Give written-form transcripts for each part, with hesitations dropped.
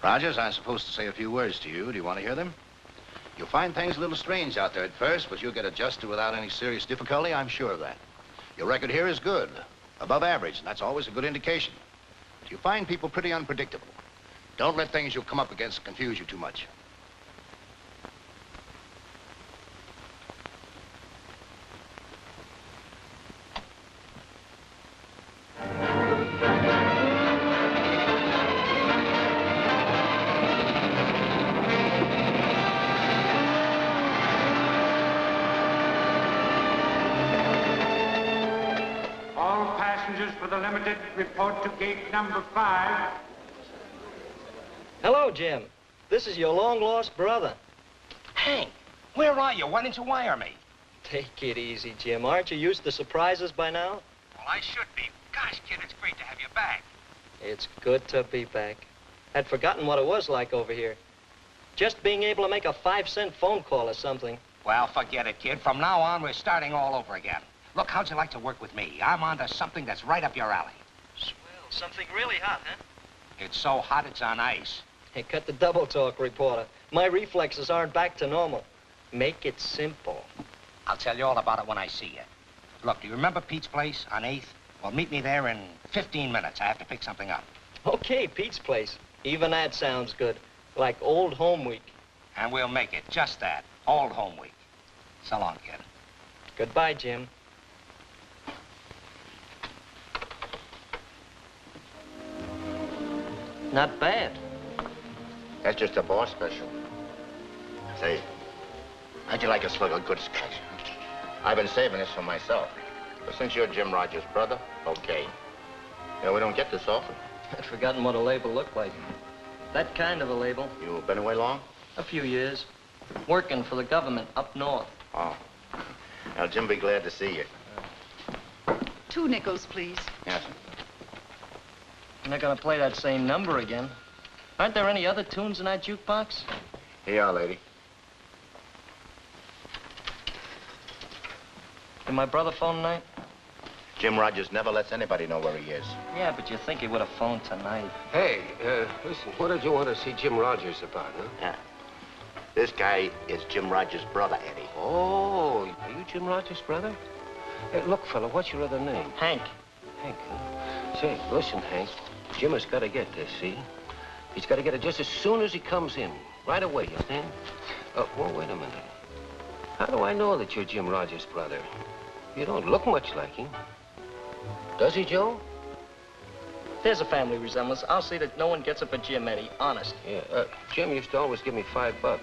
Rogers, I'm supposed to say a few words to you. Do you want to hear them? You'll find things a little strange out there at first, but you'll get adjusted without any serious difficulty, I'm sure of that. Your record here is good, above average, and that's always a good indication. But you find people pretty unpredictable. Don't let things you'll come up against confuse you too much. For the limited, report to gate number 5. Hello, Jim. This is your long-lost brother. Hank, where are you? Why didn't you wire me? Take it easy, Jim. Aren't you used to surprises by now? Well, I should be. Gosh, kid, it's great to have you back. It's good to be back. I'd forgotten what it was like over here. Just being able to make a 5-cent phone call or something. Well, forget it, kid. From now on, we're starting all over again. Look, how'd you like to work with me? I'm onto something that's right up your alley. Swell. Something really hot, huh? It's so hot, it's on ice. Hey, cut the double talk, reporter. My reflexes aren't back to normal. Make it simple. I'll tell you all about it when I see you. Look, do you remember Pete's place on 8th? Well, meet me there in 15 minutes. I have to pick something up. Okay, Pete's place. Even that sounds good. Like old home week. And we'll make it just that. Old home week. So long, kid. Goodbye, Jim. Not bad. That's just a boss special. Say, how'd you like a slug of good scotch? I've been saving this for myself. But since you're Jim Rogers' brother, okay. You know, we don't get this often. I'd forgotten what a label looked like. That kind of a label. You been away long? A few years. Working for the government up north. Oh. Now, Jim, be glad to see you. 2 nickels, please. Yes, sir. I'm not gonna play that same number again. Aren't there any other tunes in that jukebox? Here you are, lady. Did my brother phone tonight? Jim Rogers never lets anybody know where he is. Yeah, but you think he would have phoned tonight. Hey, listen, what did you want to see Jim Rogers about, huh? Yeah. This guy is Jim Rogers' brother, Eddie. Oh, are you Jim Rogers' brother? Hey, look, fella, what's your other name? Hank. Hank, huh? Say, listen, Hank, Jim has got to get this, see? He's got to get it just as soon as he comes in. Right away, you understand? Well, wait a minute. How do I know that you're Jim Rogers' brother? You don't look much like him. Does he, Joe? There's a family resemblance. I'll see that no one gets it but Jim, Eddie. Honest. Yeah, Jim used to always give me $5.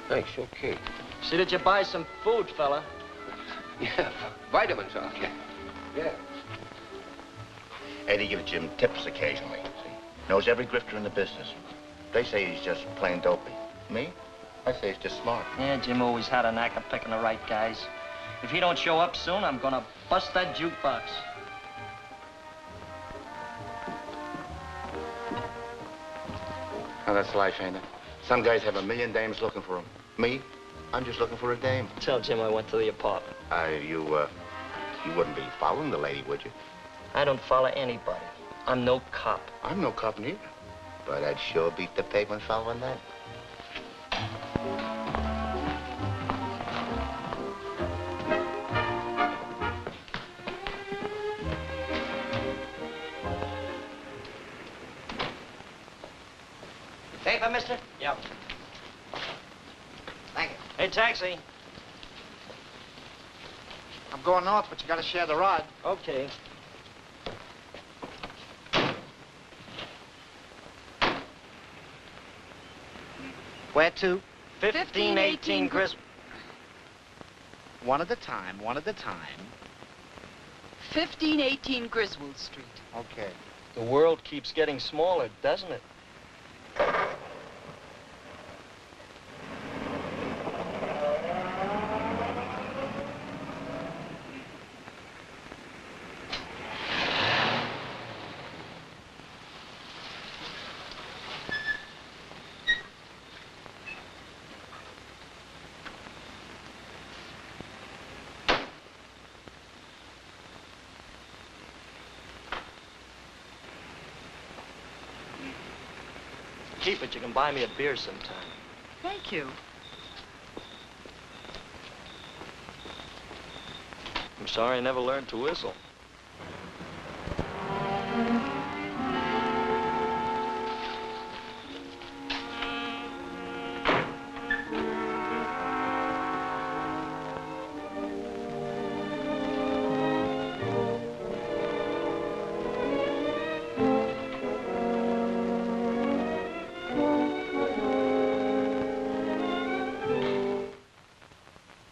Thanks, okay. See that you buy some food, fella. Yeah, vitamins are. Yeah. Eddie gives Jim tips occasionally, see? Knows every grifter in the business. They say he's just plain dopey. Me? I say he's just smart. Yeah, Jim always had a knack of picking the right guys. If he don't show up soon, I'm gonna bust that jukebox. Now, that's life, ain't it? Some guys have 1,000,000 dames looking for them. Me? I'm just looking for a dame. Tell Jim I went to the apartment. You wouldn't be following the lady, would you? I don't follow anybody. I'm no cop. I'm no cop neither. But I'd sure beat the pavement following that. Paper, mister? Yep. Thank you. Hey, taxi. I'm going north, but you gotta share the rod. Okay. Where to? 1518 Chris. One at a time, one at a time. 1518 Griswold Street. Okay. The world keeps getting smaller, doesn't it? keep it. You can buy me a beer sometime. Thank you. I'm sorry I never learned to whistle.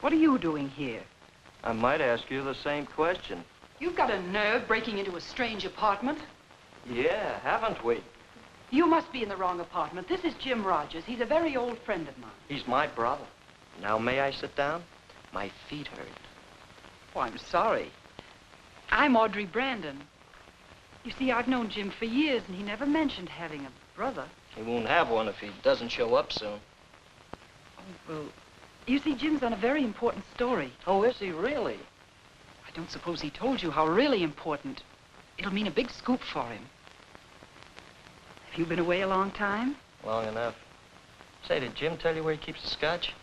What are you doing here? I might ask you the same question. You've got a nerve breaking into a strange apartment. Yeah, haven't we? You must be in the wrong apartment. This is Jim Rogers. He's a very old friend of mine. He's my brother. Now, may I sit down? My feet hurt. Oh, I'm sorry. I'm Audrey Brandon. You see, I've known Jim for years, and he never mentioned having a brother. He won't have one if he doesn't show up soon. Oh, well, you see, Jim's on a very important story. Oh, is he really? I don't suppose he told you how really important. It'll mean a big scoop for him. Have you been away a long time? Long enough. Say, did Jim tell you where he keeps the scotch?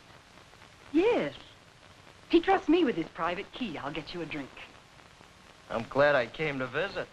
Yes. He trusts me with his private key. I'll get you a drink. I'm glad I came to visit.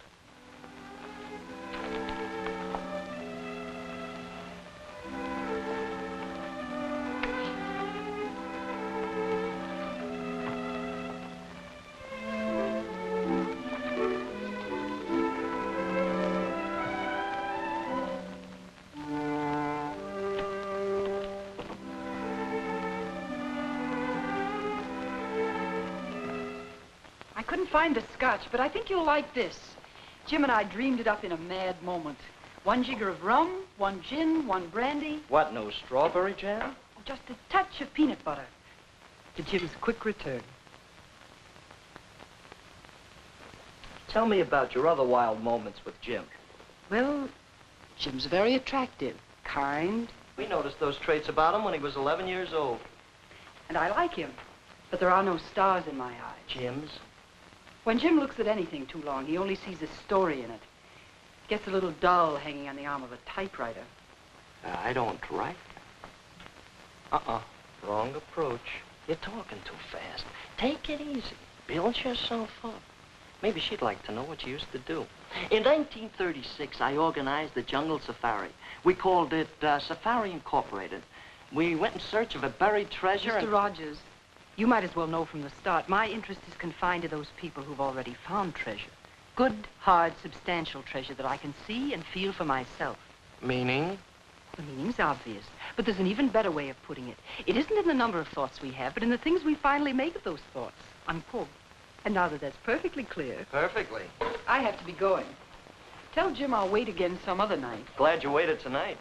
I couldn't find the scotch, but I think you'll like this. Jim and I dreamed it up in a mad moment. 1 jigger of rum, 1 gin, 1 brandy. What, no strawberry jam? Just a touch of peanut butter. To Jim's quick return. Tell me about your other wild moments with Jim. Well, Jim's very attractive, kind, We noticed those traits about him when he was 11 years old. and I like him. But there are no stars in my eyes. Jim's? When Jim looks at anything too long, he only sees a story in it. Gets a little dull hanging on the arm of a typewriter. I don't write. Wrong approach. You're talking too fast. Take it easy. Build yourself up. Maybe she'd like to know what you used to do. In 1936, I organized the jungle safari. We called it Safari Incorporated. We went in search of a buried treasure Mr. Rogers, you might as well know from the start, my interest is confined to those people who've already found treasure. Good, hard, substantial treasure that I can see and feel for myself. Meaning? The meaning's obvious, but there's an even better way of putting it. It isn't in the number of thoughts we have, but in the things we finally make of those thoughts. Unquote. And now that that's perfectly clear, Perfectly. I have to be going. Tell Jim I'll wait again some other night. Glad you waited tonight.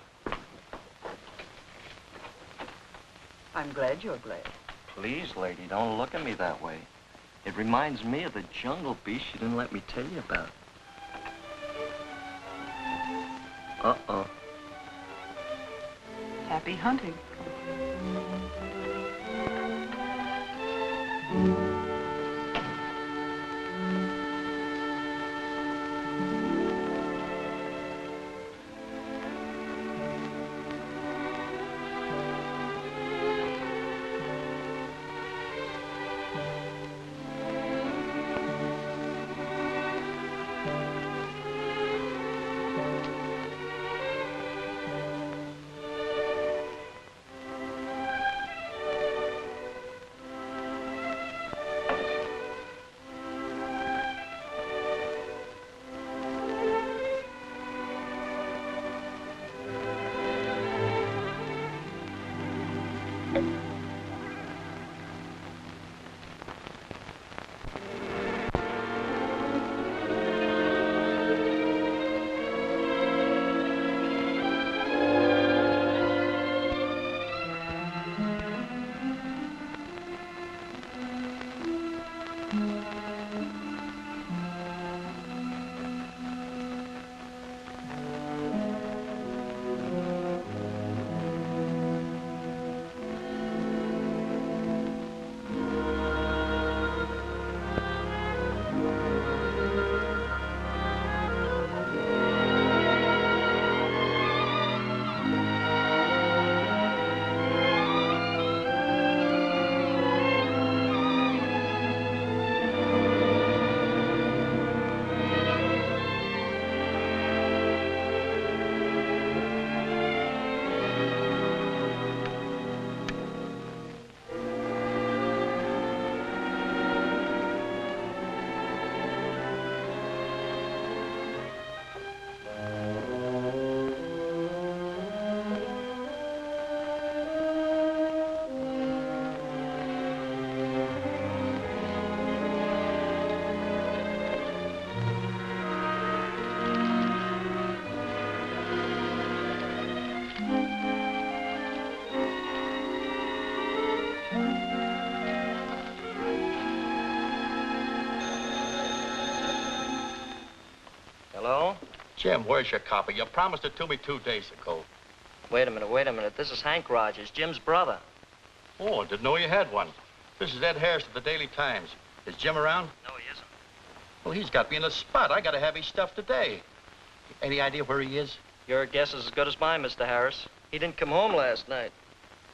I'm glad you're glad. Please, lady, don't look at me that way. It reminds me of the jungle beast you didn't let me tell you about. Uh-oh. Happy hunting. Jim, where's your copy? You promised it to me 2 days ago. Wait a minute. This is Hank Rogers, Jim's brother. Oh, I didn't know you had one. This is Ed Harris of the Daily Times. Is Jim around? No, he isn't. Well, he's got me in a spot. I gotta have his stuff today. Any idea where he is? Your guess is as good as mine, Mr. Harris. He didn't come home last night.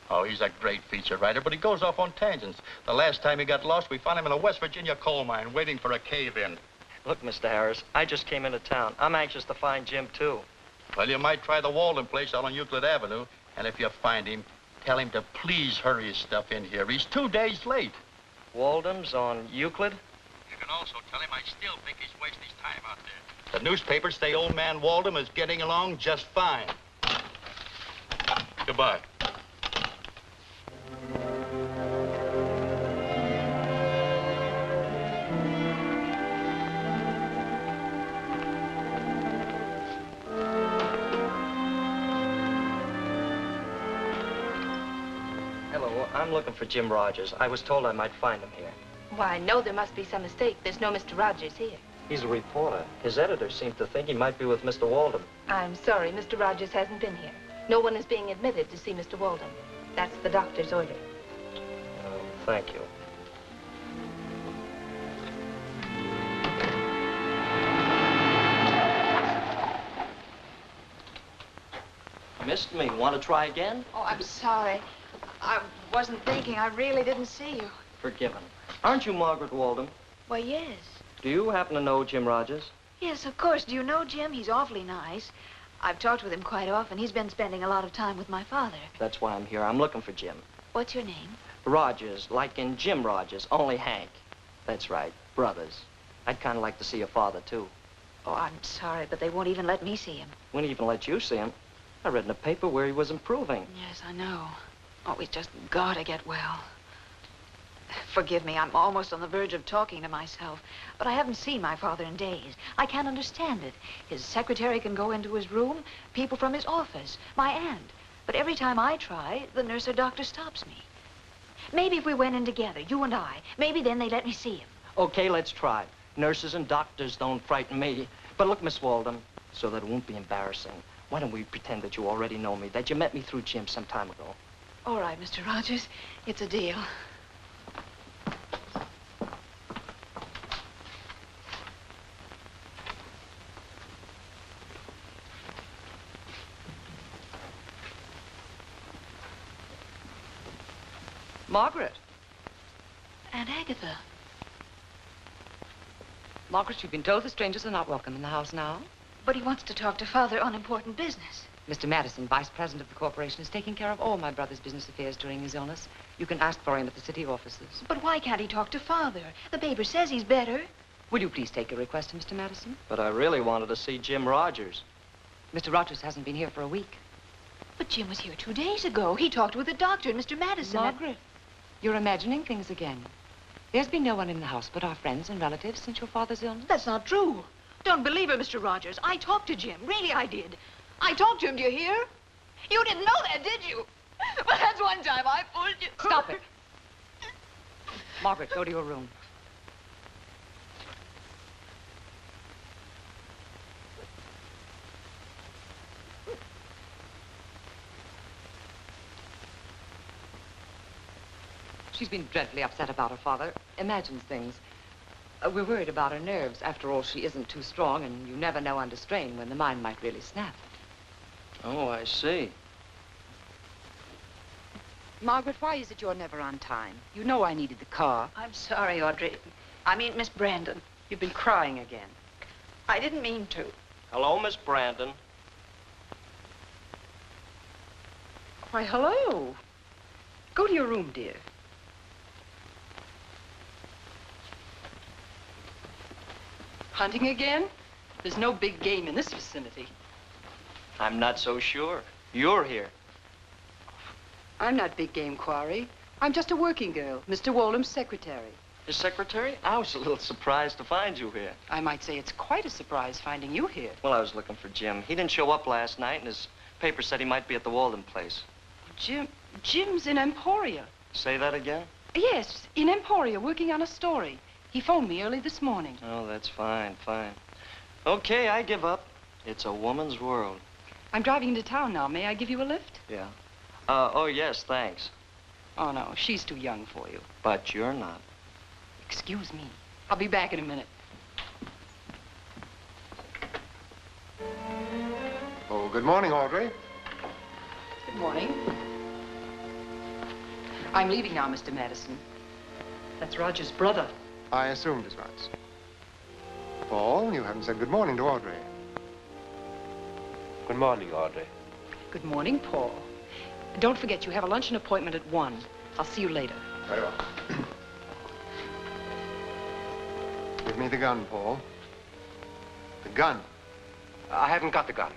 Oh, he's a great feature writer, but he goes off on tangents. The last time he got lost, we found him in a West Virginia coal mine waiting for a cave-in. Look, Mr. Harris, I just came into town. I'm anxious to find Jim, too. Well, you might try the Walden place out on Euclid Avenue, and if you find him, tell him to please hurry his stuff in here. He's 2 days late. Walden's on Euclid? You can also tell him I still think he's wasting his time out there. The newspapers say old man Walden is getting along just fine. Goodbye. Hello, I'm looking for Jim Rogers. I was told I might find him here. Why, I know there must be some mistake. There's no Mr. Rogers here. He's a reporter. His editor seems to think he might be with Mr. Walden. I'm sorry, Mr. Rogers hasn't been here. No one is being admitted to see Mr. Walden. That's the doctor's order. Oh, thank you. Missed me. Want to try again? Oh, I'm sorry. I wasn't thinking. I really didn't see you. Forgiven. Aren't you Margaret Walden? Why, yes. Do you happen to know Jim Rogers? Yes, of course. Do you know Jim? He's awfully nice. I've talked with him quite often. He's been spending a lot of time with my father. That's why I'm here. I'm looking for Jim. What's your name? Rogers, like in Jim Rogers, only Hank. That's right, brothers. I'd kind of like to see your father, too. Oh, I'm sorry, but they won't even let me see him. Wouldn't even let you see him. I read in the paper where he was improving. Yes, I know. Oh, he's just got to get well. Forgive me, I'm almost on the verge of talking to myself, but I haven't seen my father in days. I can't understand it. His secretary can go into his room, people from his office, my aunt. But every time I try, the nurse or doctor stops me. Maybe if we went in together, you and I, maybe then they'd let me see him. Okay, let's try. Nurses and doctors don't frighten me. But look, Miss Walden, so that it won't be embarrassing, why don't we pretend that you already know me, that you met me through Jim some time ago? All right, Mr. Rogers, it's a deal. Margaret. Aunt Agatha. Margaret, you've been told the strangers are not welcome in the house now. But he wants to talk to Father on important business. Mr. Madison, vice president of the corporation, is taking care of all my brother's business affairs during his illness. You can ask for him at the city offices. But why can't he talk to Father? The paper says he's better. Will you please take a request, Mr. Madison? But I really wanted to see Jim Rogers. Mr. Rogers hasn't been here for a week. But Jim was here 2 days ago. He talked with the doctor and Mr. Madison. Margaret, you're imagining things again. There's been no one in the house but our friends and relatives since your father's illness. That's not true. Don't believe her, Mr. Rogers. I talked to Jim. Really, I did. I talked to him, do you hear? You didn't know that, did you? But that's one time I fooled you. Stop it. Margaret, go to your room. She's been dreadfully upset about her father. Imagines things. We're worried about her nerves. After all, she isn't too strong, and you never know under strain when the mind might really snap. Oh, I see. Margaret, why is it you're never on time? You know I needed the car. I'm sorry, Audrey. I mean, Miss Brandon. You've been crying again. I didn't mean to. Hello, Miss Brandon. Why, hello. Go to your room, dear. Hunting again? There's no big game in this vicinity. I'm not so sure. You're here. I'm not big game quarry. I'm just a working girl, Mr. Walden's secretary. His secretary? I was a little surprised to find you here. I might say it's quite a surprise finding you here. Well, I was looking for Jim. He didn't show up last night, and his paper said he might be at the Walden place. Jim's in Emporia. Say that again? Yes, in Emporia, working on a story. He phoned me early this morning. Oh, that's fine, fine. Okay, I give up. It's a woman's world. I'm driving into town now. May I give you a lift? Yeah. Oh, yes, thanks. Oh, no, she's too young for you. But you're not. Excuse me. I'll be back in a minute. Oh, good morning, Audrey. Good morning. I'm leaving now, Mr. Madison. That's Roger's brother. I assumed as much. Paul, you haven't said good morning to Audrey. Good morning, Audrey. Good morning, Paul. Don't forget, you have a luncheon appointment at 1. I'll see you later. Very well. Give me the gun, Paul. The gun. I haven't got the gun.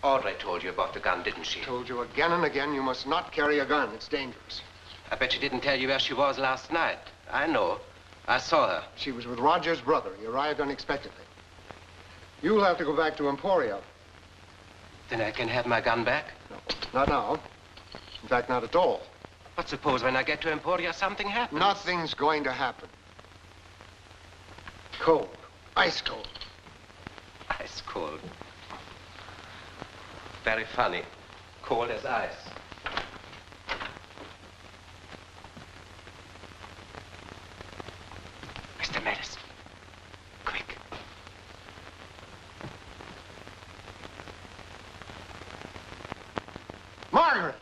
Audrey told you about the gun, didn't she? Told you again and again you must not carry a gun. It's dangerous. I bet she didn't tell you where she was last night. I know. I saw her. She was with Roger's brother. He arrived unexpectedly. You'll have to go back to Emporia. Then I can have my gun back? No, not now. In fact, not at all. But suppose when I get to Emporia something happens? Nothing's going to happen. Cold. Ice cold. Ice cold. Very funny. Cold as ice. Mr. Madison. Quick. Margaret!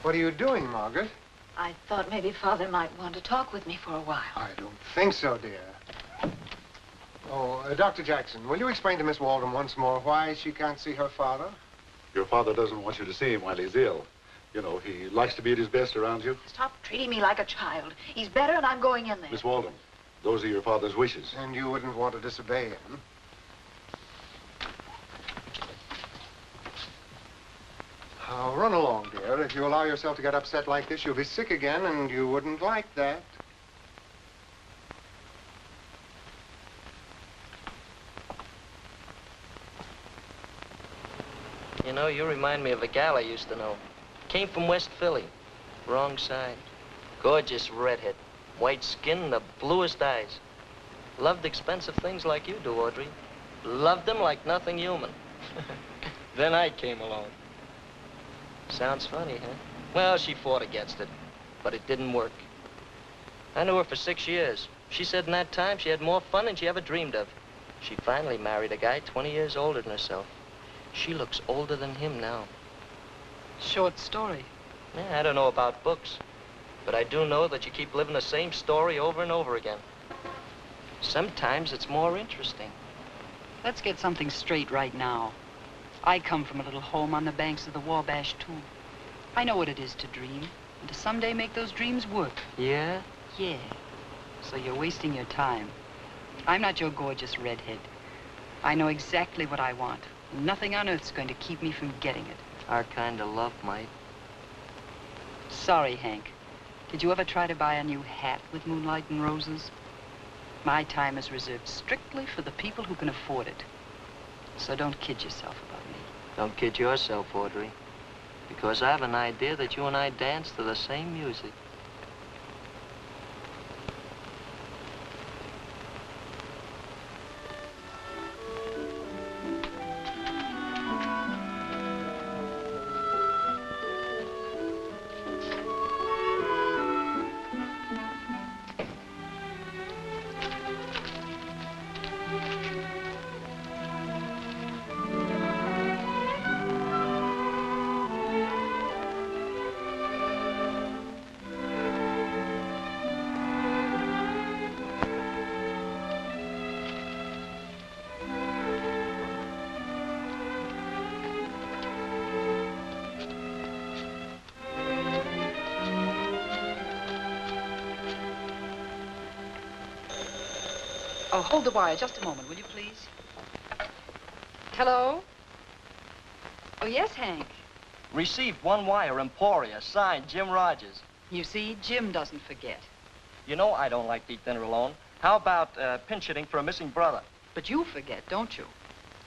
What are you doing, Margaret? I thought maybe Father might want to talk with me for a while. I don't think so, dear. Oh, Dr. Jackson, will you explain to Miss Walden once more why she can't see her father? Your father doesn't want you to see him while he's ill. You know, he likes to be at his best around you. Stop treating me like a child. He's better and I'm going in there. Miss Walden, those are your father's wishes. And you wouldn't want to disobey him? Now, run along, dear. If you allow yourself to get upset like this, you'll be sick again, and you wouldn't like that. You know, you remind me of a gal I used to know. Came from West Philly. Wrong side. Gorgeous redhead. White skin, the bluest eyes. Loved expensive things like you do, Audrey. Loved them like nothing human. Then I came along. Sounds funny, huh? Well, she fought against it, but it didn't work. I knew her for 6 years. She said in that time she had more fun than she ever dreamed of. She finally married a guy 20 years older than herself. She looks older than him now. Short story. Yeah, I don't know about books, but I do know that you keep living the same story over and over again. Sometimes it's more interesting. Let's get something straight right now. I come from a little home on the banks of the Wabash, too. I know what it is to dream, and to someday make those dreams work. Yeah? Yeah. So you're wasting your time. I'm not your gorgeous redhead. I know exactly what I want. Nothing on earth's going to keep me from getting it. Our kind of love might. Sorry, Hank. Did you ever try to buy a new hat with moonlight and roses? My time is reserved strictly for the people who can afford it. So don't kid yourself about me. Don't kid yourself, Audrey. Because I have an idea that you and I dance to the same music. Oh, hold the wire just a moment, will you please? Hello? Oh, yes, Hank. Received 1 wire, Emporia, signed Jim Rogers. You see, Jim doesn't forget. You know I don't like to eat dinner alone. How about pinch hitting for a missing brother? But you forget, don't you?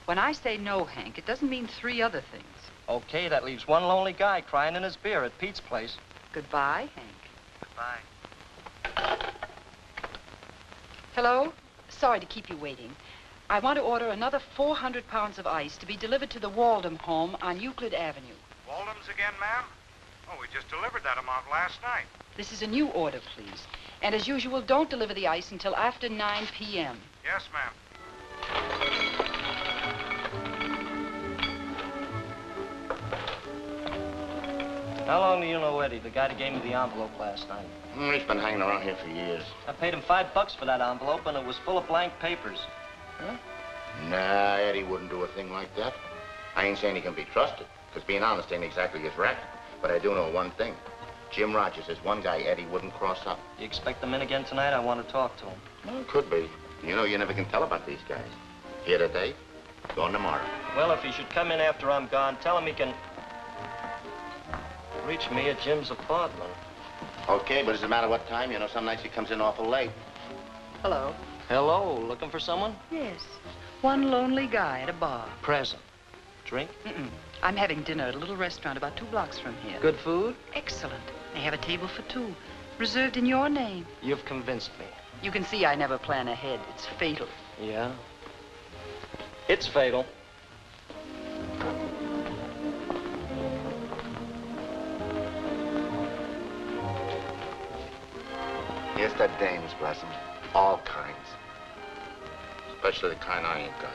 When I say no, Hank, it doesn't mean 3 other things. Okay, that leaves one lonely guy crying in his beer at Pete's place. Goodbye, Hank. Goodbye. Hello? Sorry to keep you waiting. I want to order another 400 pounds of ice to be delivered to the Waldom home on Euclid Avenue. Waldem's again, ma'am? Oh, we just delivered that amount last night. This is a new order, please. And as usual, don't deliver the ice until after 9 p.m. Yes, ma'am. How long do you know Eddie, the guy that gave me the envelope last night? He's been hanging around here for years. I paid him $5 for that envelope, and it was full of blank papers. Huh? Nah, Eddie wouldn't do a thing like that. I ain't saying he can be trusted, because being honest ain't exactly his racket. But I do know one thing. Jim Rogers is one guy Eddie wouldn't cross up. You expect him in again tonight? I want to talk to him. Well, could be. You know, you never can tell about these guys. Here today, gone tomorrow. Well, if he should come in after I'm gone, tell him he can reach me at Jim's apartment. Okay, but does it matter what time? You know, some nights he comes in awful late. Hello? Hello, looking for someone? Yes. One lonely guy at a bar. Present. Drink? Mm-mm. I'm having dinner at a little restaurant about 2 blocks from here. Good food? Excellent. They have a table for 2, reserved in your name. You've convinced me. You can see I never plan ahead. It's fatal. Yeah? It's fatal. Yes, that dame's blossom. All kinds. Especially the kind I ain't got.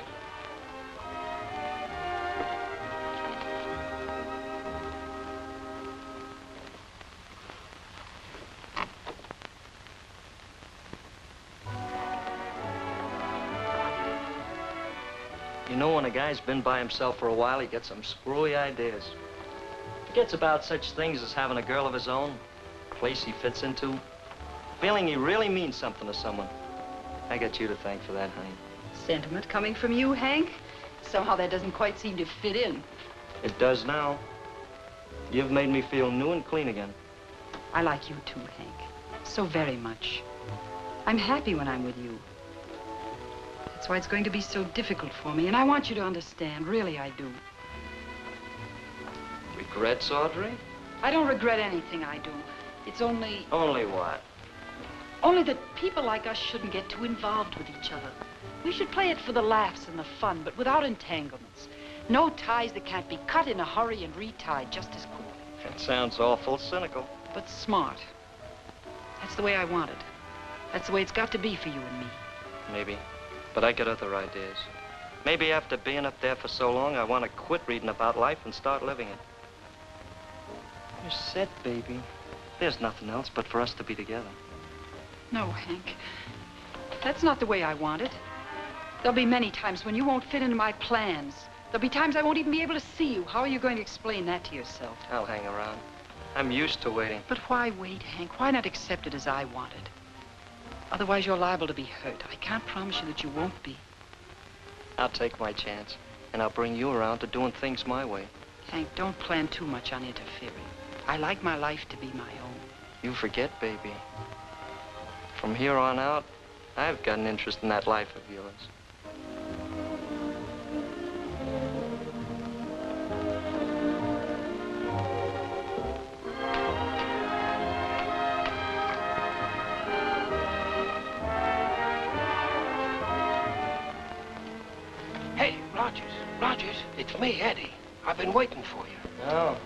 You know, when a guy's been by himself for a while, he gets some screwy ideas. Forgets about such things as having a girl of his own, a place he fits into, feeling he really means something to someone. I got you to thank for that, honey. Sentiment coming from you, Hank? Somehow that doesn't quite seem to fit in. It does now. You've made me feel new and clean again. I like you too, Hank. So very much. I'm happy when I'm with you. That's why it's going to be so difficult for me, and I want you to understand. Really, I do. Regrets, Audrey? I don't regret anything I do. It's only... Only what? Only that people like us shouldn't get too involved with each other. We should play it for the laughs and the fun, but without entanglements. No ties that can't be cut in a hurry and retied just as quickly. That sounds awful cynical. But smart. That's the way I want it. That's the way it's got to be for you and me. Maybe. But I got other ideas. Maybe after being up there for so long, I want to quit reading about life and start living it. You're set, baby. There's nothing else but for us to be together. No, Hank. That's not the way I want it. There'll be many times when you won't fit into my plans. There'll be times I won't even be able to see you. How are you going to explain that to yourself? I'll hang around. I'm used to waiting. But why wait, Hank? Why not accept it as I want it? Otherwise, you're liable to be hurt. I can't promise you that you won't be. I'll take my chance, and I'll bring you around to doing things my way. Hank, don't plan too much on interfering. I like my life to be my own. You forget, baby. From here on out, I've got an interest in that life of yours. Hey, Rogers, it's me, Eddie. I've been waiting for you. Oh.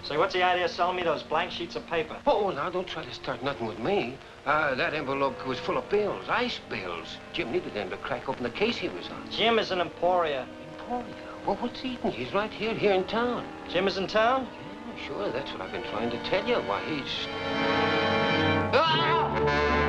Say, what's the idea of selling me those blank sheets of paper? Oh, now, don't try to start nothing with me. That envelope was full of bills, ice bills. Jim needed them to crack open the case he was on. Jim is in Emporia. Emporia? Well, what's eating? He's right here in town. Jim is in town? Yeah, sure, that's what I've been trying to tell you. Why, he's... Ah!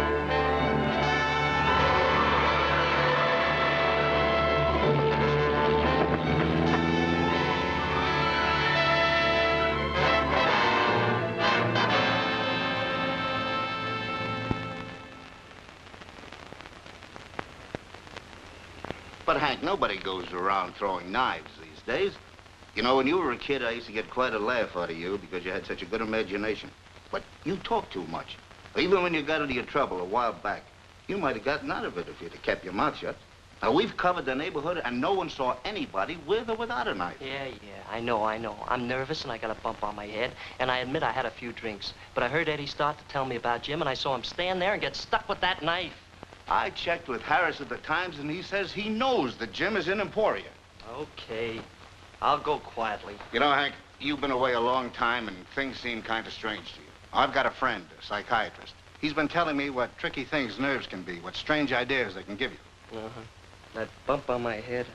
But, Hank, nobody goes around throwing knives these days. You know, when you were a kid, I used to get quite a laugh out of you because you had such a good imagination. But you talk too much. Even when you got into your trouble a while back, You might have gotten out of it if you'd have kept your mouth shut. Now, we've covered the neighborhood, and no one saw anybody with or without a knife. Yeah, I know. I'm nervous, and I got a bump on my head, and I admit I had a few drinks. But I heard Eddie start to tell me about Jim, and I saw him stand there and get stuck with that knife. I checked with Harris at the Times, and he says he knows that Jim is in Emporia. Okay. I'll go quietly. You know, Hank, you've been away a long time, and things seem kind of strange to you. I've got a friend, a psychiatrist. He's been telling me what tricky things nerves can be, what strange ideas they can give you. Uh-huh. That bump on my head.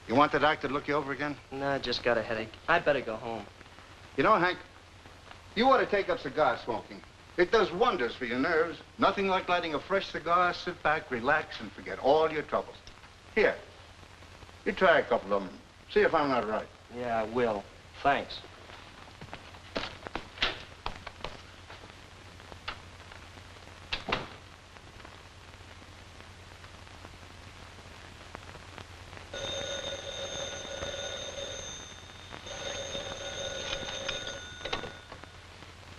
You want the doctor to look you over again? No, I just got a headache. I better go home. You know, Hank, you ought to take up cigar smoking. It does wonders for your nerves. Nothing like lighting a fresh cigar, sit back, relax, and forget all your troubles. Here, you try a couple of them. See if I'm not right. Yeah, I will. Thanks.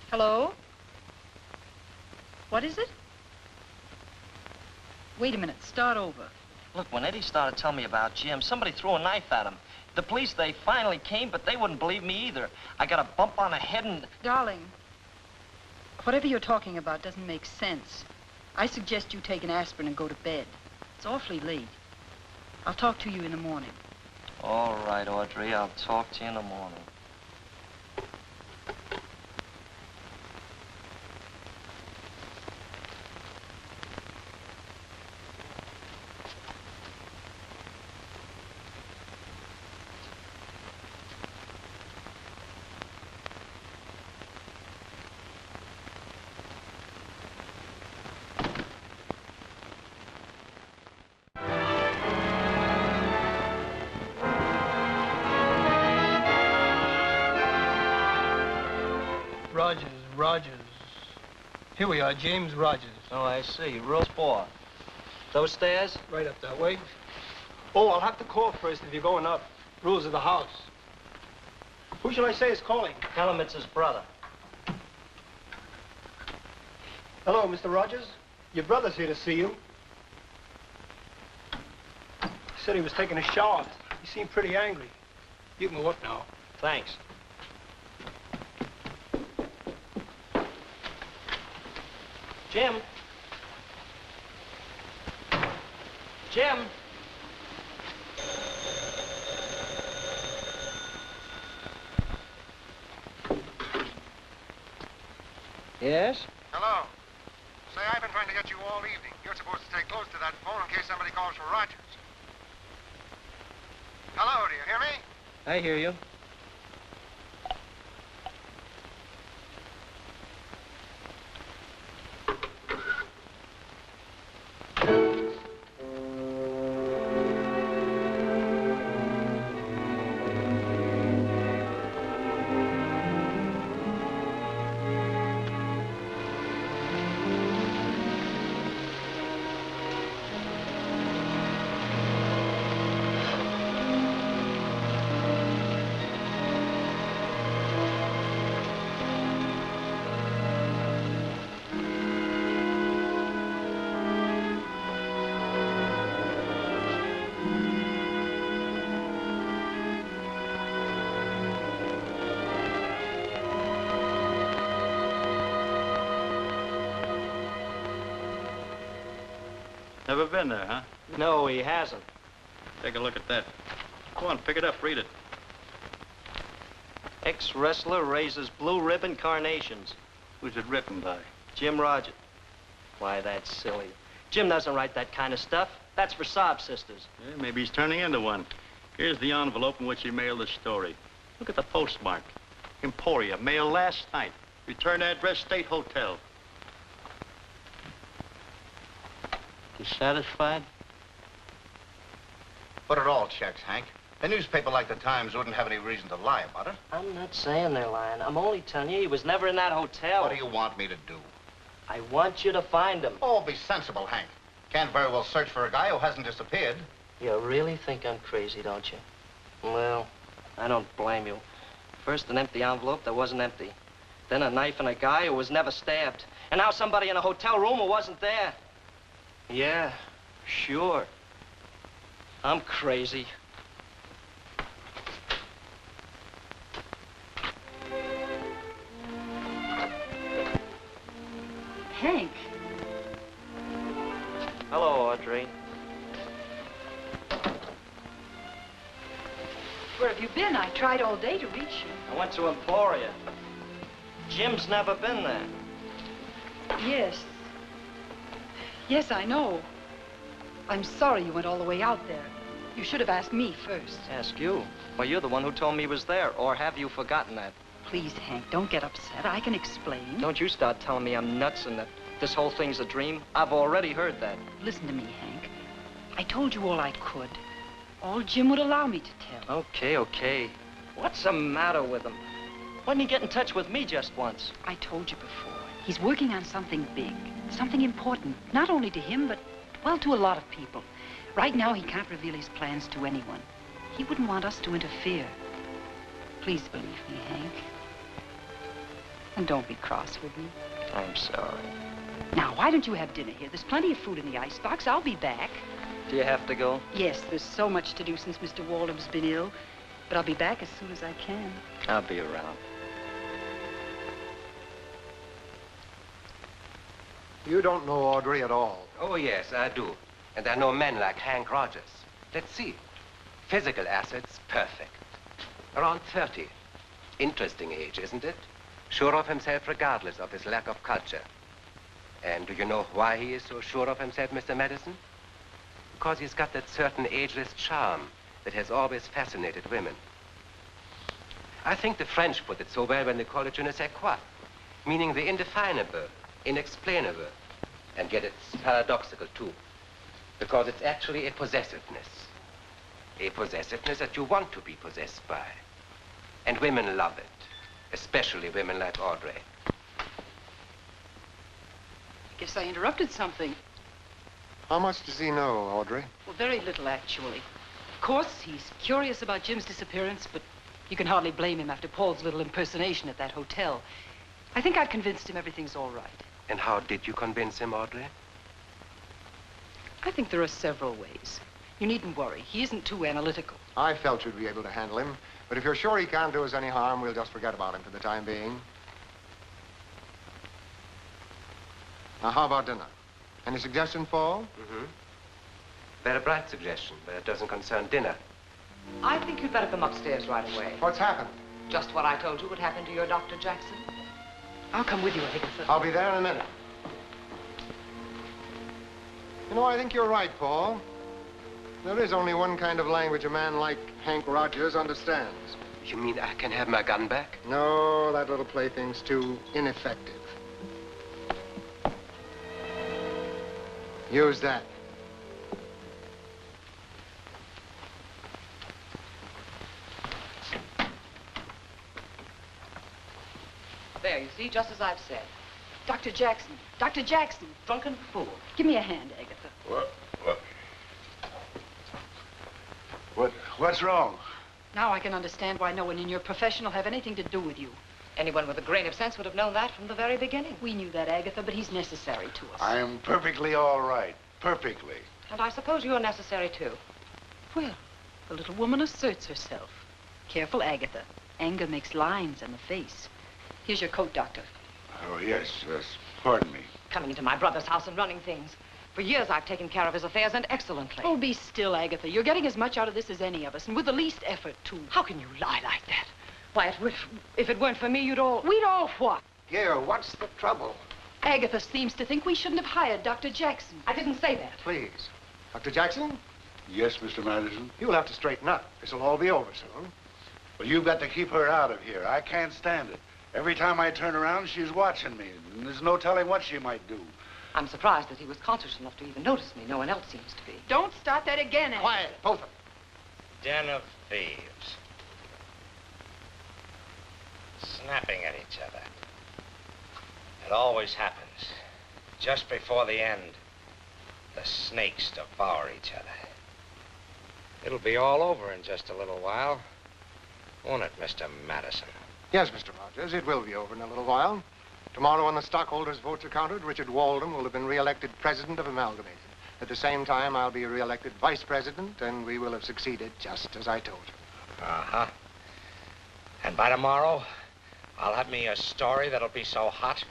Hello? What is it? Wait a minute. Start over. Look, when Eddie started telling me about Jim, somebody threw a knife at him. The police, they finally came, but they wouldn't believe me either. I got a bump on the head and... Darling, whatever you're talking about doesn't make sense. I suggest you take an aspirin and go to bed. It's awfully late. I'll talk to you in the morning. All right, Audrey, I'll talk to you in the morning. Rogers. Here we are, James Rogers. Oh, I see. Room 4. Those stairs? Right up that way. Oh, I'll have to call first if you're going up. Rules of the house. Who shall I say is calling? Tell him it's his brother. Hello, Mr. Rogers. Your brother's here to see you. He said he was taking a shower. He seemed pretty angry. You can go up now. Thanks. Jim? Jim? Yes? Hello. Say, I've been trying to get you all evening. You're supposed to stay close to that phone in case somebody calls for Rogers. Hello, do you hear me? I hear you. Never been there, huh? No, he hasn't. Take a look at that. Go on, pick it up, read it. Ex-wrestler raises blue ribbon carnations. Who's it written by? Jim Rogers. Why, that's silly. Jim doesn't write that kind of stuff. That's for sob sisters. Yeah, maybe he's turning into one. Here's the envelope in which he mailed the story. Look at the postmark. Emporia, mailed last night. Return address, State Hotel. You satisfied? But it all checks, Hank. A newspaper like the Times wouldn't have any reason to lie about it. I'm not saying they're lying. I'm only telling you he was never in that hotel. What do you want me to do? I want you to find him. Oh, be sensible, Hank. Can't very well search for a guy who hasn't disappeared. You really think I'm crazy, don't you? Well, I don't blame you. First, an empty envelope that wasn't empty. Then a knife and a guy who was never stabbed. And now somebody in a hotel room who wasn't there. Yeah, sure. I'm crazy. Hank. Hello, Audrey. Where have you been? I tried all day to reach you. I went to Emporia. Jim's never been there. Yes. Yes, I know. I'm sorry you went all the way out there. You should have asked me first. Ask you? Well, you're the one who told me he was there. Or have you forgotten that? Please, Hank, don't get upset. I can explain. Don't you start telling me I'm nuts and that this whole thing's a dream. I've already heard that. Listen to me, Hank. I told you all I could. All Jim would allow me to tell. Okay. What's the matter with him? Why didn't he get in touch with me just once? I told you before. He's working on something big, something important, not only to him, but, well, to a lot of people. Right now, he can't reveal his plans to anyone. He wouldn't want us to interfere. Please believe me, Hank. And don't be cross with me. I'm sorry. Now, why don't you have dinner here? There's plenty of food in the icebox. I'll be back. Do you have to go? Yes, there's so much to do since Mr. Waldham's been ill. But I'll be back as soon as I can. I'll be around. You don't know Audrey at all. Oh, yes, I do. And I know men like Hank Rogers. Let's see. Physical assets, perfect. Around 30. Interesting age, isn't it? Sure of himself regardless of his lack of culture. And do you know why he is so sure of himself, Mr. Madison? Because he's got that certain ageless charm that has always fascinated women. I think the French put it so well when they call it je ne sais quoi, meaning the indefinable, inexplainable. And yet it's paradoxical, too, because it's actually a possessiveness. A possessiveness that you want to be possessed by. And women love it, especially women like Audrey. I guess I interrupted something. How much does he know, Audrey? Well, very little, actually. Of course, he's curious about Jim's disappearance, but you can hardly blame him after Paul's little impersonation at that hotel. I think I've convinced him everything's all right. And how did you convince him, Audrey? I think there are several ways. You needn't worry. He isn't too analytical. I felt you'd be able to handle him. But if you're sure he can't do us any harm, we'll just forget about him for the time being. Now, how about dinner? Any suggestion, Paul? Mm-hmm. Very bright suggestion, but it doesn't concern dinner. I think you'd better come upstairs right away. What's happened? Just what I told you would happen to your Dr. Jackson. I'll come with you, Agatha. I'll be there in a minute. You know, I think you're right, Paul. There is only one kind of language a man like Hank Rogers understands. You mean I can have my gun back? No, that little plaything's too ineffective. Use that. There, you see, just as I've said. Dr. Jackson. Dr. Jackson. Drunken fool. Give me a hand, Agatha. What's wrong? Now I can understand why no one in your profession will have anything to do with you. Anyone with a grain of sense would have known that from the very beginning. We knew that, Agatha, but he's necessary to us. I am perfectly all right. Perfectly. And I suppose you're necessary, too. Well, the little woman asserts herself. Careful, Agatha. Anger makes lines on the face. Here's your coat, Doctor. Oh, yes. Pardon me. Coming into my brother's house and running things. For years, I've taken care of his affairs, and excellently. Oh, be still, Agatha. You're getting as much out of this as any of us, and with the least effort, too. How can you lie like that? Why, if it weren't for me, you'd all... We'd all what? Here, what's the trouble? Agatha seems to think we shouldn't have hired Dr. Jackson. I didn't say that. Please. Dr. Jackson, Yes, Mr. Madison? you'll have to straighten up. This'll all be over soon. Well, you've got to keep her out of here. I can't stand it. Every time I turn around, she's watching me, and there's no telling what she might do. I'm surprised that he was conscious enough to even notice me. No one else seems to be. Don't start that again, Agatha. Quiet, both of them. Den of thieves. Snapping at each other. It always happens. Just before the end, the snakes devour each other. It'll be all over in just a little while. Won't it, Mr. Madison? Yes, Mr. Rogers, it will be over in a little while. Tomorrow, when the stockholders' votes are counted, Richard Waldham will have been re-elected president of Amalgamated. At the same time, I'll be re-elected vice president, and we will have succeeded just as I told you. Uh-huh. And by tomorrow, I'll have me a story that'll be so hot,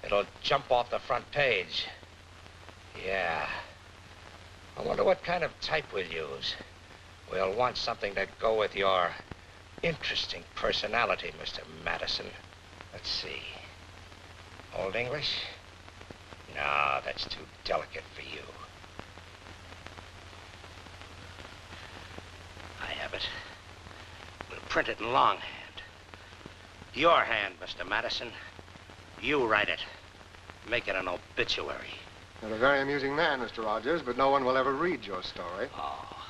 it'll jump off the front page. Yeah. I wonder what kind of type we'll use. We'll want something to go with your interesting personality, Mr. Madison. Let's see. Old English? No, that's too delicate for you. I have it. We'll print it in longhand. Your hand, Mr. Madison. You write it. Make it an obituary. You're a very amusing man, Mr. Rogers, but no one will ever read your story. Oh,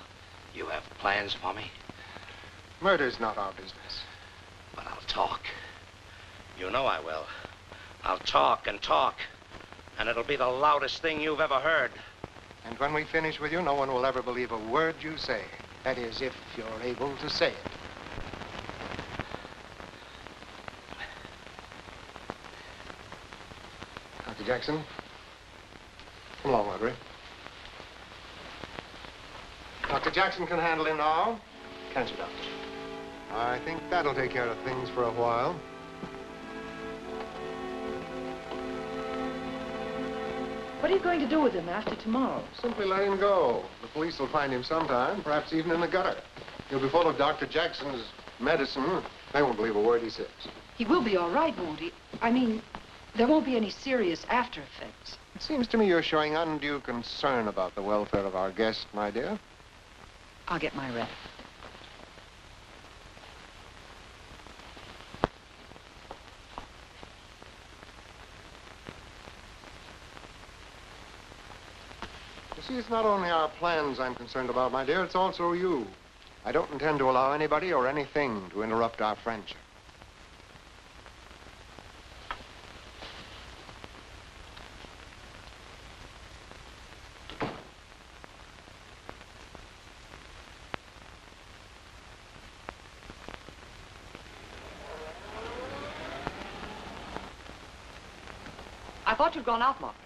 you have plans for me? Murder's not our business. But I'll talk. You know I will. I'll talk and talk, and it'll be the loudest thing you've ever heard. And when we finish with you, no one will ever believe a word you say. That is, if you're able to say it. Dr. Jackson? Come along, Margaret. Dr. Jackson can handle him now. Can't you, Doctor? I think that'll take care of things for a while. What are you going to do with him after tomorrow? Simply let him go. The police will find him sometime, perhaps even in the gutter. He'll be full of Dr. Jackson's medicine. They won't believe a word he says. He will be all right, won't he? I mean, there won't be any serious after effects. It seems to me you're showing undue concern about the welfare of our guest, my dear. I'll get my rep. You see, it's not only our plans I'm concerned about, my dear, it's also you. I don't intend to allow anybody or anything to interrupt our friendship. I thought you'd gone out, Margaret.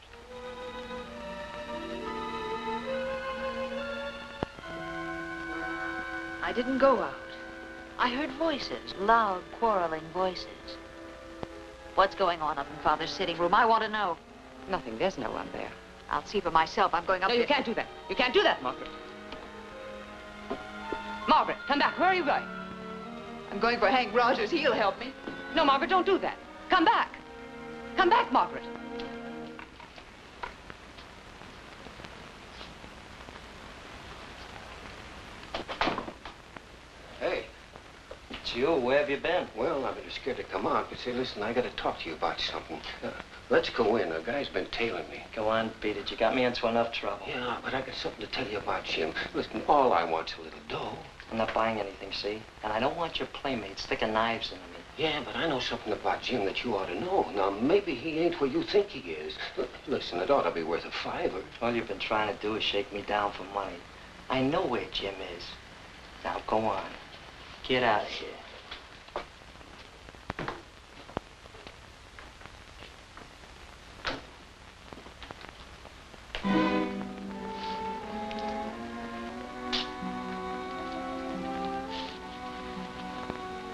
I didn't go out. I heard voices, loud, quarreling voices. What's going on up in Father's sitting room? I want to know. Nothing. There's no one there. I'll see for myself. I'm going up No, there. you can't do that. You can't do that, Margaret. Margaret, come back. Where are you going? I'm going for Hank Rogers. He'll help me. No, Margaret, don't do that. Come back. Come back, Margaret. Hey. It's you. Where have you been? Well, I've been scared to come out, but say, listen, I got to talk to you about something. Let's go in. A guy's been tailing me. Go on, beat it. You got me into enough trouble. Yeah, but I got something to tell you about Jim. Listen, all I want's a little dough. I'm not buying anything, see? And I don't want your playmates sticking knives into me. Yeah, but I know something about Jim that you ought to know. Now, maybe he ain't where you think he is. Listen, it ought to be worth a $5. All you've been trying to do is shake me down for money. I know where Jim is. Now, go on. Get out of here.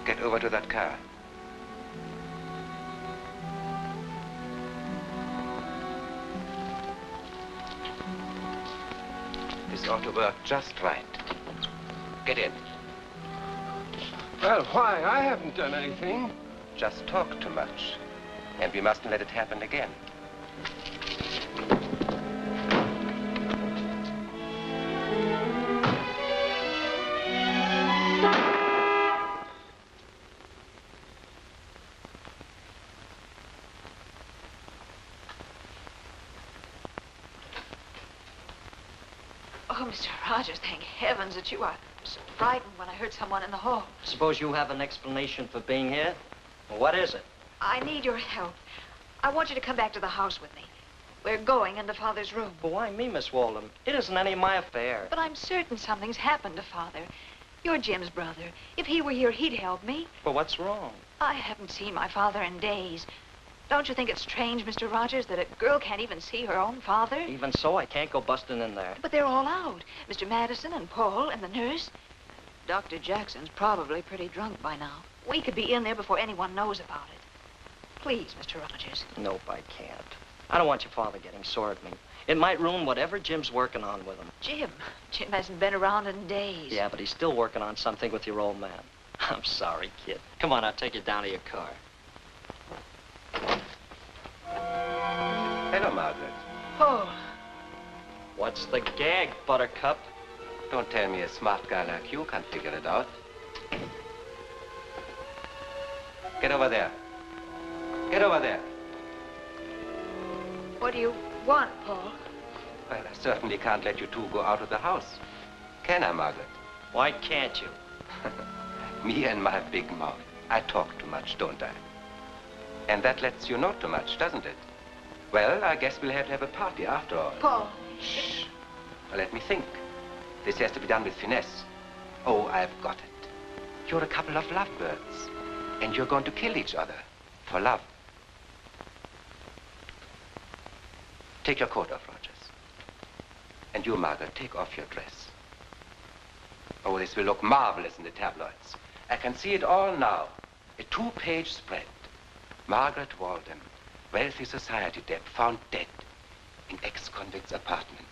Get over to that car. This ought to work just right. Get in. Well, why? I haven't done anything. Just talk too much. And we mustn't let it happen again. Oh, Mr. Rogers, thank heavens that you are so frightened when I heard someone in the hall. Suppose you have an explanation for being here? Well, what is it? I need your help. I want you to come back to the house with me. We're going into Father's room. Well, why me, Miss Walden? It isn't any of my affair. But I'm certain something's happened to Father. You're Jim's brother. If he were here, he'd help me. Well, what's wrong? I haven't seen my father in days. Don't you think it's strange, Mr. Rogers, that a girl can't even see her own father? Even so, I can't go busting in there. But they're all out. Mr. Madison and Paul and the nurse. Dr. Jackson's probably pretty drunk by now. We could be in there before anyone knows about it. Please, Mr. Rogers. Nope, I can't. I don't want your father getting sore at me. It might ruin whatever Jim's working on with him. Jim hasn't been around in days. Yeah, but he's still working on something with your old man. I'm sorry, kid. Come on, I'll take you down to your car. Hello, Margaret. Paul. What's the gag, Buttercup? Don't tell me a smart guy like you can't figure it out. Get over there. Get over there. What do you want, Paul? Well, I certainly can't let you two go out of the house. Can I, Margaret? Why can't you? Me and my big mouth. I talk too much, don't I? And that lets you know too much, doesn't it? Well, I guess we'll have to have a party after all. Paul. Shh. Well, let me think. This has to be done with finesse. Oh, I've got it. You're a couple of lovebirds. And you're going to kill each other for love. Take your coat off, Rogers. And you, Margaret, take off your dress. Oh, this will look marvelous in the tabloids. I can see it all now. A 2-page spread. Margaret Walden, wealthy society deb, found dead in ex-convict's apartment.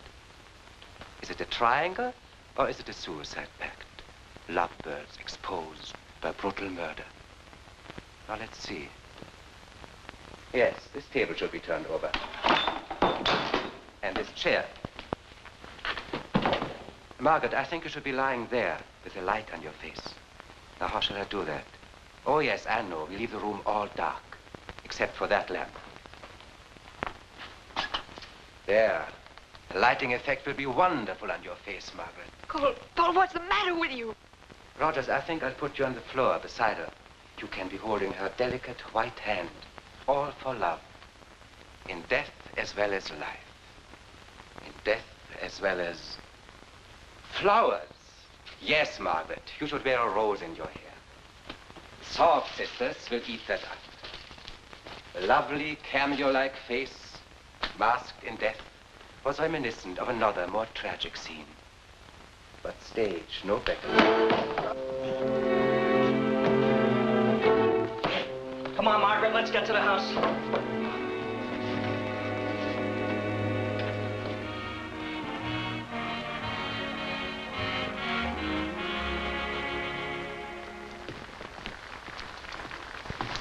Is it a triangle or is it a suicide pact? Lovebirds exposed by brutal murder. Now, let's see. Yes, this table should be turned over. And this chair. Margaret, I think you should be lying there with a light on your face. Now, how shall I do that? Oh, yes, I know. We leave the room all dark, except for that lamp. There. The lighting effect will be wonderful on your face, Margaret. Paul, what's the matter with you? Rogers, I think I'll put you on the floor beside her. You can be holding her delicate white hand, all for love, in death as well as life, in death as well as flowers. Yes, Margaret, you should wear a rose in your hair. Soft sisters will eat that up. The lovely cameo-like face, masked in death, was reminiscent of another, more tragic scene. But stage, no better. Come on, Margaret, let's get to the house.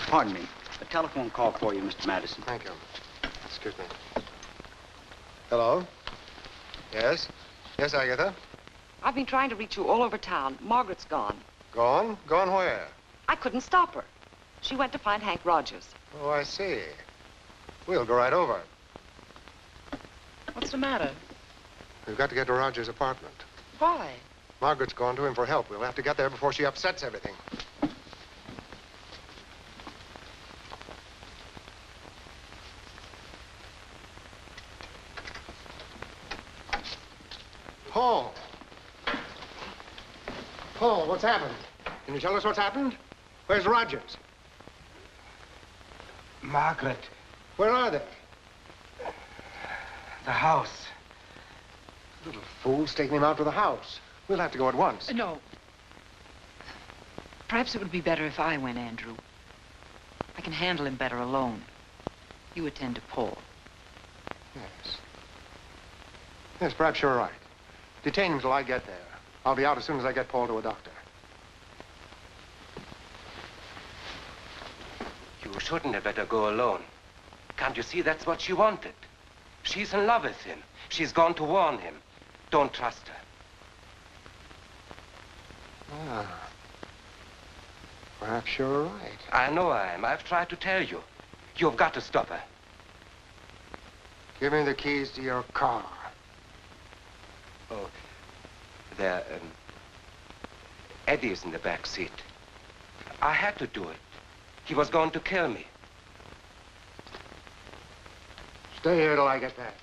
Pardon me. A telephone call for you, Mr. Madison. Thank you. Excuse me. Hello? Yes? Yes, Agatha? I've been trying to reach you all over town. Margaret's gone. Gone? Gone where? I couldn't stop her. She went to find Hank Rogers. Oh, I see. We'll go right over. What's the matter? We've got to get to Roger's apartment. Why? Margaret's gone to him for help. We'll have to get there before she upsets everything. Paul! Paul, what's happened? Can you tell us what's happened? Where's Rogers? Margaret. Where are they? The house. Little fool's taking him out to the house. We'll have to go at once. No. Perhaps it would be better if I went, Andrew. I can handle him better alone. You attend to Paul. Yes. Yes, perhaps you're right. Detain him till I get there. I'll be out as soon as I get Paul to a doctor. You shouldn't have let her go alone. Can't you see that's what she wanted? She's in love with him. She's gone to warn him. Don't trust her. Ah. Perhaps you're right. I know I am. I've tried to tell you. You've got to stop her. Give me the keys to your car. Oh, there, Eddie's in the back seat. I had to do it. He was going to kill me. Stay here till I get back.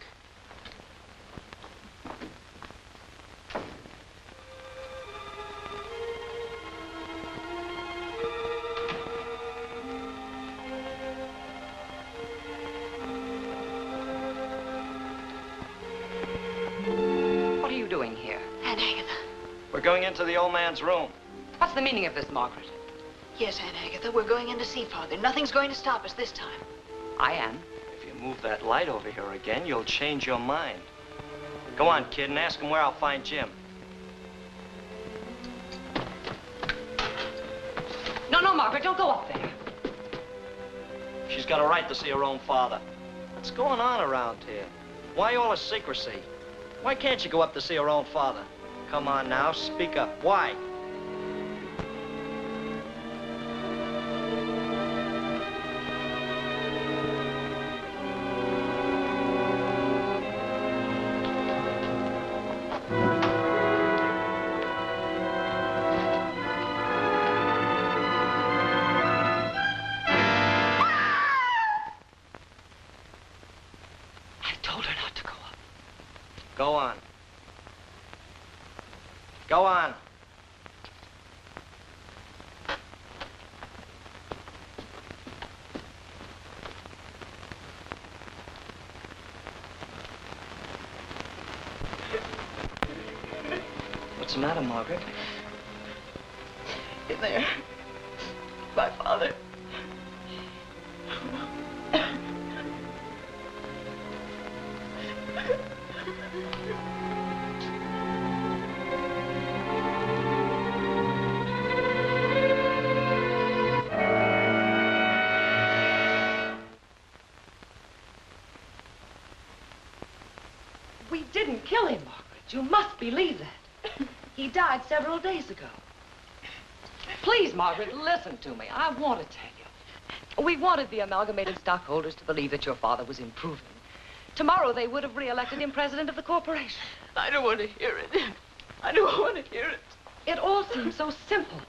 doing here? Aunt Agatha. We're going into the old man's room. What's the meaning of this, Margaret? Yes, Aunt Agatha, we're going in to see Father. Nothing's going to stop us this time. I am. If you move that light over here again, you'll change your mind. Go on, kid, and ask him where I'll find Jim. No, Margaret, don't go up there. She's got a right to see her own father. What's going on around here? Why all the secrecy? Why can't you go up to see her own father? Come on now, speak up. Why? Go on. Go on. What's the matter, Margaret? In there. My father. We didn't kill him, Margaret. You must believe that. He died several days ago. Please, Margaret, listen to me. I want to tell you. We wanted the amalgamated stockholders to believe that your father was improving. Tomorrow they would have re-elected him president of the corporation. I don't want to hear it. I don't want to hear it. It all seemed so simple.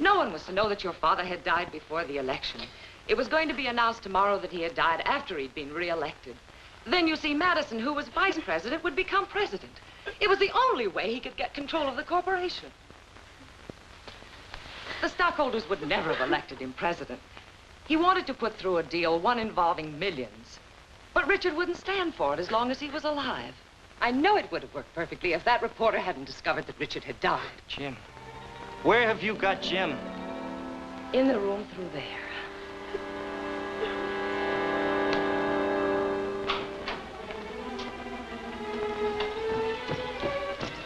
No one was to know that your father had died before the election. It was going to be announced tomorrow that he had died after he'd been re-elected. Then, you see, Madison, who was vice president, would become president. It was the only way he could get control of the corporation. The stockholders would never have elected him president. He wanted to put through a deal, one involving millions. But Richard wouldn't stand for it as long as he was alive. I know it would have worked perfectly if that reporter hadn't discovered that Richard had died. Jim. Where have you got Jim? In the room through there.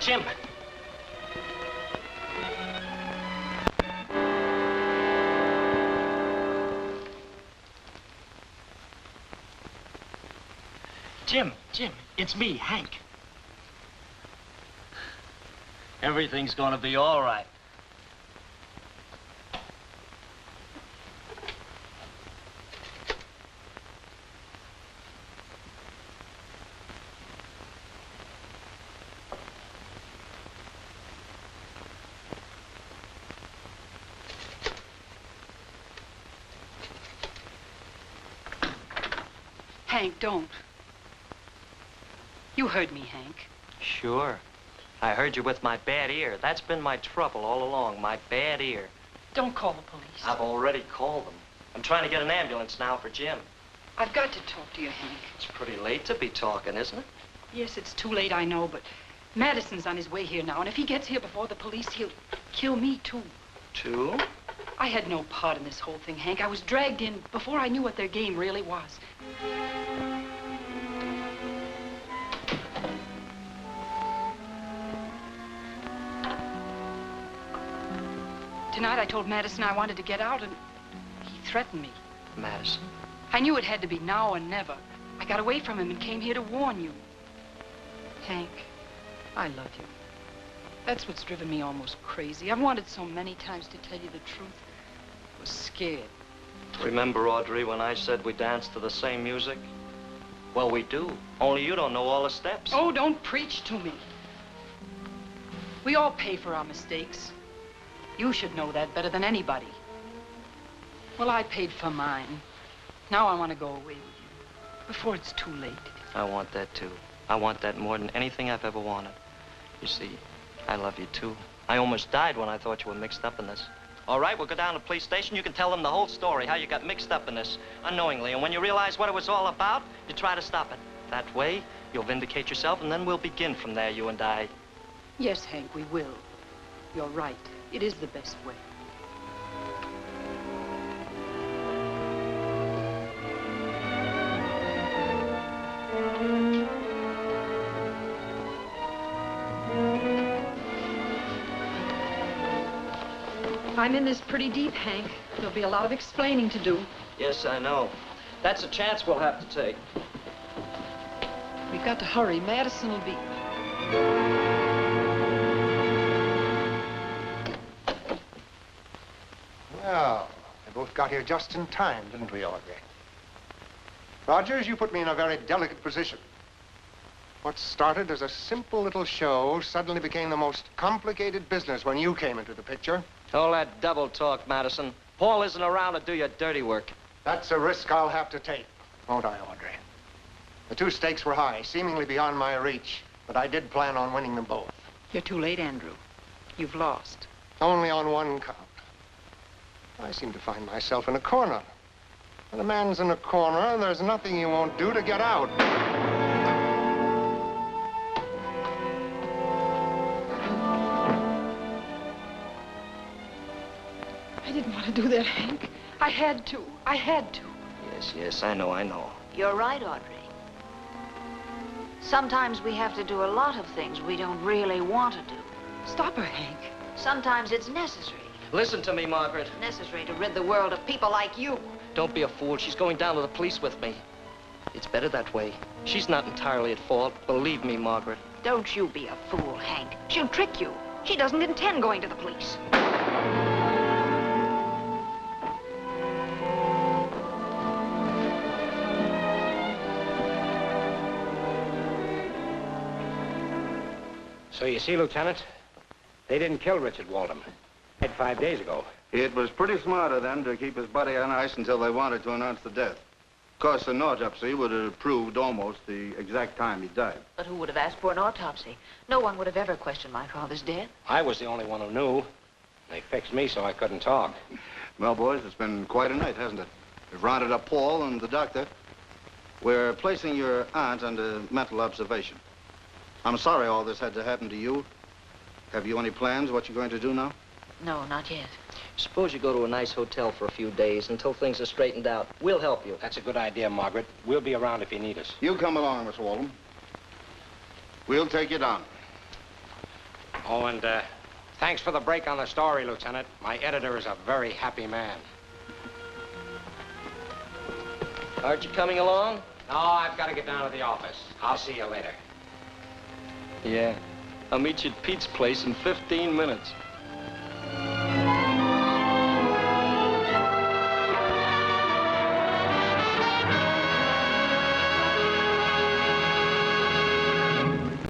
Jim. Jim, it's me, Hank. Everything's gonna be all right. Hank, don't. You heard me, Hank. Sure. I heard you with my bad ear. That's been my trouble all along, my bad ear. Don't call the police. I've already called them. I'm trying to get an ambulance now for Jim. I've got to talk to you, Hank. It's pretty late to be talking, isn't it? Yes, it's too late, I know, but Madison's on his way here now, and if he gets here before the police, he'll kill me, too. Too? I had no part in this whole thing, Hank. I was dragged in before I knew what their game really was. Tonight I told Madison I wanted to get out, and he threatened me. Madison? I knew it had to be now or never. I got away from him and came here to warn you. Hank, I love you. That's what's driven me almost crazy. I've wanted so many times to tell you the truth. I was scared. Remember, Audrey, when I said we danced to the same music? Well, we do. Only you don't know all the steps. Oh, don't preach to me. We all pay for our mistakes. You should know that better than anybody. Well, I paid for mine. Now I want to go away with you before it's too late. I want that, too. I want that more than anything I've ever wanted. You see, I love you, too. I almost died when I thought you were mixed up in this. All right, we'll go down to the police station. You can tell them the whole story, how you got mixed up in this unknowingly. And when you realize what it was all about, you try to stop it. That way, you'll vindicate yourself, and then we'll begin from there, you and I. Yes, Hank, we will. You're right. It is the best way. I'm in this pretty deep, Hank. There'll be a lot of explaining to do. Yes, I know. That's a chance we'll have to take. We've got to hurry. Madison will be... Well, we both got here just in time, didn't we, Audrey? Rogers, you put me in a very delicate position. What started as a simple little show suddenly became the most complicated business when you came into the picture. All that double talk, Madison. Paul isn't around to do your dirty work. That's a risk I'll have to take, won't I, Audrey? The two stakes were high, seemingly beyond my reach, but I did plan on winning them both. You're too late, Andrew. You've lost. Only on one count. I seem to find myself in a corner. When a man's in a corner, there's nothing he won't do to get out. I didn't want to do that, Hank. I had to. I had to. Yes, I know. You're right, Audrey. Sometimes we have to do a lot of things we don't really want to do. Stop her, Hank. Sometimes it's necessary. Listen to me, Margaret. Necessary to rid the world of people like you. Don't be a fool. She's going down to the police with me. It's better that way. She's not entirely at fault. Believe me, Margaret. Don't you be a fool, Hank. She'll trick you. She doesn't intend going to the police. So you see, Lieutenant, they didn't kill Richard Waldom. Died 5 days ago. It was pretty smart of them to keep his body on ice until they wanted to announce the death. Of course, an autopsy would have proved almost the exact time he died. But who would have asked for an autopsy? No one would have ever questioned my father's death. I was the only one who knew. They fixed me so I couldn't talk. Well, boys, it's been quite a night, hasn't it? We've rounded up Paul and the doctor. We're placing your aunt under mental observation. I'm sorry all this had to happen to you. Have you any plans what you're going to do now? No, not yet. Suppose you go to a nice hotel for a few days until things are straightened out. We'll help you. That's a good idea, Margaret. We'll be around if you need us. You come along, Mr. Waldom. We'll take you down. Oh, and thanks for the break on the story, Lieutenant. My editor is a very happy man. Aren't you coming along? No, I've got to get down to the office. I'll see you later. Yeah. I'll meet you at Pete's place in 15 minutes.